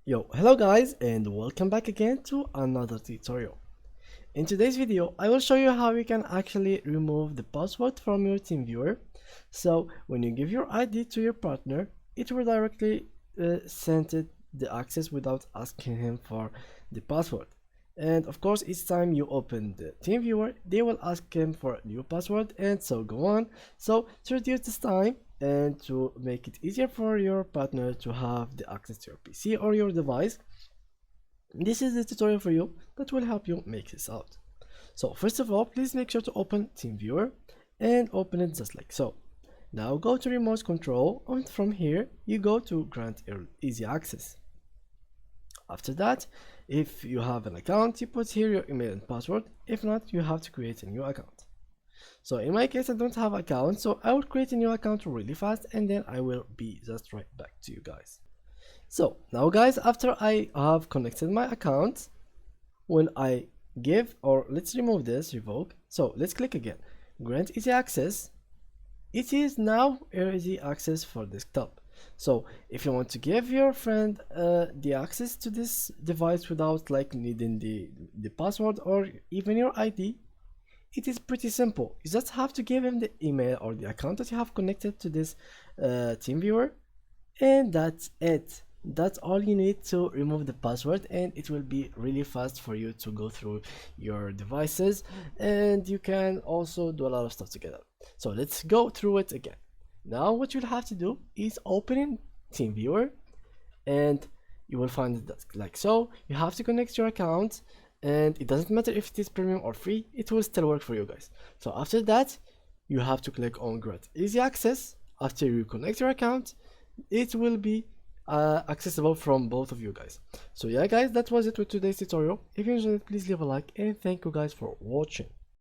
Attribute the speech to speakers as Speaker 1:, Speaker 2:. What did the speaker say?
Speaker 1: Yo, hello guys and welcome back again to another tutorial. In today's video, I will show you how you can actually remove the password from your TeamViewer. So when you give your ID to your partner, it will directly send it the access without asking him for the password. And of course, each time you open the TeamViewer, they will ask him for a new password and so go on. So to reduce this time and to make it easier for your partner to have the access to your PC or your device, this is the tutorial for you that will help you make this out. So first of all, please make sure to open TeamViewer and open it just like so. Now go to remote control and from here you go to grant easy access. After that, if you have an account, you put here your email and password. If not, you have to create a new account. So in my case, I don't have account, so I will create a new account really fast and then I will be just right back to you guys. So now guys, after I have connected my account, when I give, or let's remove this, revoke. So let's click again, grant easy access. It is now easy access for desktop. So if you want to give your friend the access to this device without like needing the password or even your ID, it is pretty simple. You just have to give him the email or the account that you have connected to this TeamViewer, and that's it. That's all you need to remove the password, and it will be really fast for you to go through your devices, and you can also do a lot of stuff together. So let's go through it again. Now what you'll have to do is open in TeamViewer, and you will find it like so. You have to connect your account, and it doesn't matter if it is premium or free, it will still work for you guys. So after that, you have to click on grant easy access. After you connect your account, it will be accessible from both of you guys. So yeah guys, that was it with today's tutorial. If you enjoyed it, please leave a like and thank you guys for watching.